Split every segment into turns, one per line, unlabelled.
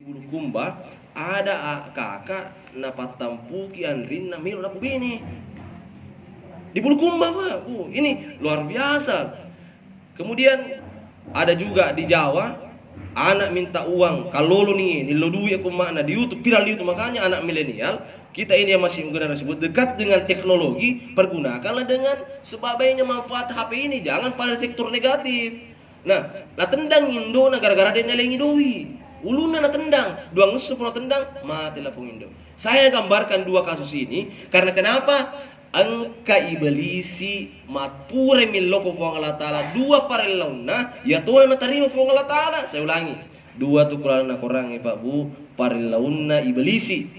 Bulukumba ada kakak na patampuki anrin na milo na pubini di Bulukumba Pak. Ini luar biasa. Kemudian ada juga di Jawa, anak minta uang kalau nih nilodui aku makna di YouTube viral di YouTube. Makanya anak milenial kita ini yang masih generasi dekat dengan teknologi, pergunakanlah dengan sebabainya manfaat HP ini, jangan pada sektor negatif. Nah tendang Indo na gara-gara dia nelengi doi. Uluna na tendang, dua ngesup na tendang, matilah pung Indo. Saya gambarkan dua kasus ini karena kenapa? Angka iblisi matpure milloko fong Allah Ta'ala dua parelauna ya Tuhan na tarima fong Allah Ta'ala. Saya ulangi, dua tu kurang na korang Pak Bu parelauna iblisi.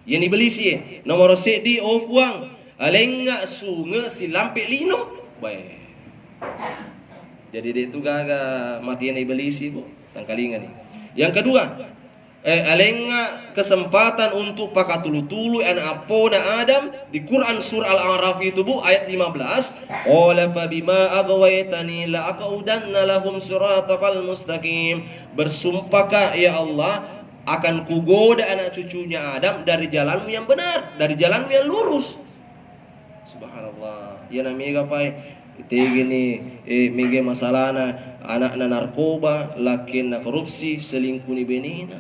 Yang iblisi nomor sedi ofuang alenga sunga si lampe lino. Baik. Jadi dia itu gaga matian iblisi Bu, tangkalingan nih. Yang kedua, alenga kesempatan untuk pakatulu-tulu anak apona Adam di Quran surah Al-A'raf itu Bu ayat 15. Qala fa bima aghwaytani la aqudanna lahum siratal mustaqim. Bersumpahkah ya Allah akan kugoda anak cucunya Adam dari jalanmu yang benar, dari jalanmu yang lurus. Subhanallah. Ya namanya apa? Gini mege masalahna anak na narkoba, lakin na korupsi, selingkuh ni benina.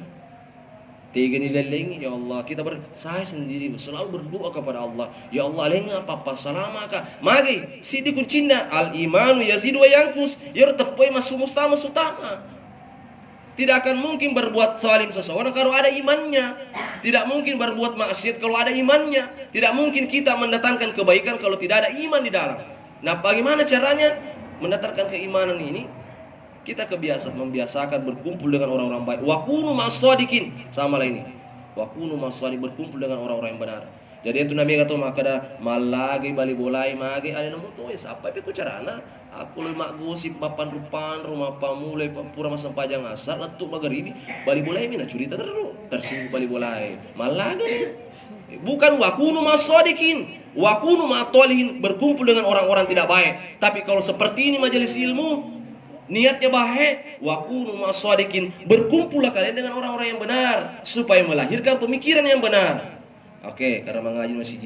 Gini lelengi ya Allah, saya sendiri selalu berdoa kepada Allah, ya Allah lenga apa salamaka. Magi sidi kuncina al imanu yazidu wa yanqus, yer tepai masumustama sutama. Tidak akan mungkin berbuat zalim seseorang kalau ada imannya. Tidak mungkin berbuat maksiat kalau ada imannya. Tidak mungkin kita mendatangkan kebaikan kalau tidak ada iman di dalam. Nah, bagaimana caranya mendatangkan keimanan ini? Kita membiasakan berkumpul dengan orang-orang baik. Wa kunu ma'as-shadiqin. Sama lah ini. Wa kunu ma'as-shadiqin, berkumpul dengan orang-orang yang benar. Jadi itu Nabi kata makada malagi bali bolai magi ada nemu tuh apa pe ku carana aku le mak gosip papan rupan rumah pamulai pura masam pajang asar letuk magaribi bali bolai mina curita tersinggung bali bolai malagi bukan wakunu masodikin wakunu matolihin berkumpul dengan orang-orang tidak baik. Tapi kalau seperti ini majelis ilmu niatnya baik, wakunu masodikin berkumpullah kalian dengan orang-orang yang benar supaya melahirkan pemikiran yang benar. Oke, karena mengaji masih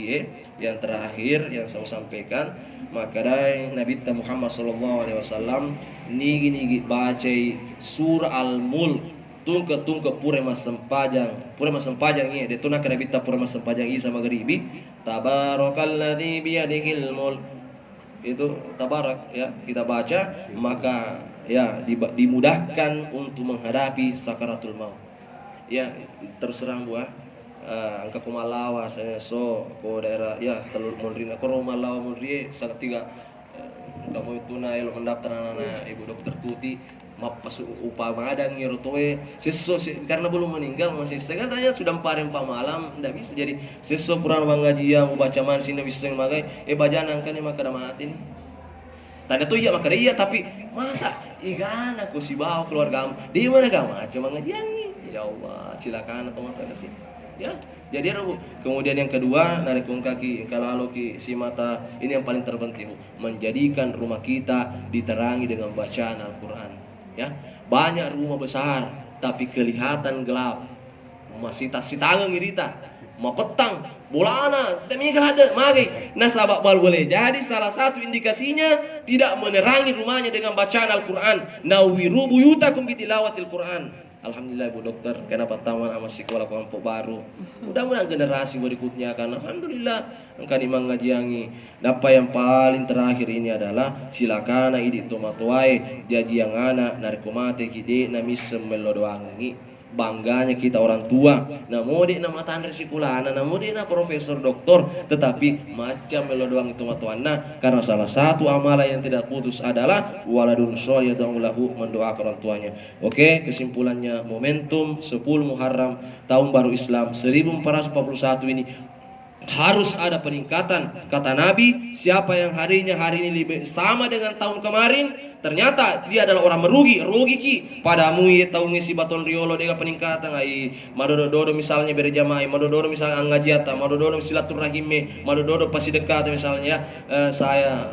yang terakhir yang saya sampaikan, maka dari Nabi Muhammad SAW nigi baca surah Al-Mulk tungke pura masam pajang ini dia tunak Nabi pura masam pajang ini sama geribi tabarakalladzi biyadihil mulk itu tabarak ya kita baca maka ya dimudahkan untuk menghadapi sakaratul maut ya terserang buah angka kumalawa saya ko daerah ya telur Monrina ko Malawa Monrie sangat tiga kamu itu na elo mendaftar anak ibu dokter Tuti mapas upah madang ngirotoe seso karena belum meninggal masih katanya sudah 4 malam ndak bisa jadi seso kurang bangajian mau baca man sini bisa magai bajanan kan maka mati nih tanda tuh iya maka iya tapi masa ikan aku si bawa keluarga di mana kamu macam mengajian ya Allah silakan atau maka sih ya jadi Bu. Kemudian yang kedua narik kaki kalau si mata ini yang paling terpenting Bu, menjadikan rumah kita diterangi dengan bacaan Al-Qur'an ya. Banyak rumah besar tapi kelihatan gelap masih tangan ngirita mau petang bolana tapi kalau ada magi nasabak bal boleh jadi salah satu indikasinya tidak menerangi rumahnya dengan bacaan Al-Qur'an. Nawiru buyutakum bitilawatil Qur'an. Alhamdulillah Bu Dokter, kenapa taman sama sekolah kelompok baru. Mudah-mudahan generasi berikutnya kan. Alhamdulillah, engkau imang ngajiangi. Apa yang paling terakhir ini adalah silakan idi tomatuai jaji yang anak narkomate kide namis melodoangi. Bangganya kita orang tua. Nah mode nama tandri sikulana, nah mode na profesor doktor, tetapi macam melodoang itu matuana karena salah satu amalan yang tidak putus adalah waladun sholih lahu mendoakan orang tuanya. Oke, kesimpulannya momentum 10 Muharram tahun baru Islam 1441 ini harus ada peningkatan. Kata Nabi, siapa yang hari ini lebih sama dengan tahun kemarin, ternyata dia adalah orang rugi ki padamu ya tahun ngisi baton riolo dengan peningkatan ai madodo misalnya berjamaah madodo misalnya ngajiata madodo silaturahim madodo pasti dekat misalnya saya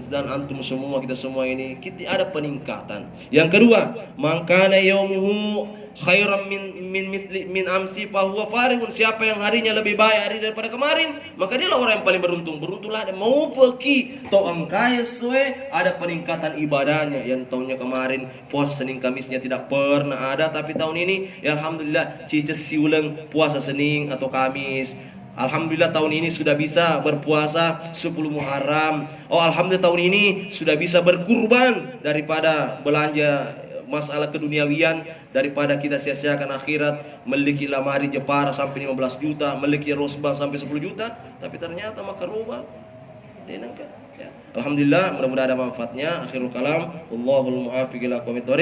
dan antum semua, kita semua ini kita ada peningkatan. Yang kedua, mangkana yaumuhu khairan min amsi fahuwa farihun. Siapa yang harinya lebih baik hari daripada kemarin, maka dialah orang yang paling beruntung. Beruntunglah ada mau pergi to angkaya sesuai ada peningkatan ibadahnya. Yang tahunnya kemarin puasa Senin Kamisnya tidak pernah ada, tapi tahun ini ya alhamdulillah cice siulang puasa Senin atau Kamis. Alhamdulillah tahun ini sudah bisa berpuasa 10 Muharram. Oh alhamdulillah tahun ini sudah bisa berkurban daripada belanja masalah keduniawian, daripada kita sia-siakan akhirat, memiliki lamari Jepara sampai 15 juta, memiliki rosbang sampai 10 juta, tapi ternyata makarubah ya. Alhamdulillah, mudah-mudahan ada manfaatnya. Akhirul kalam, wallahul muwaffiq ila aqwamit thoriq.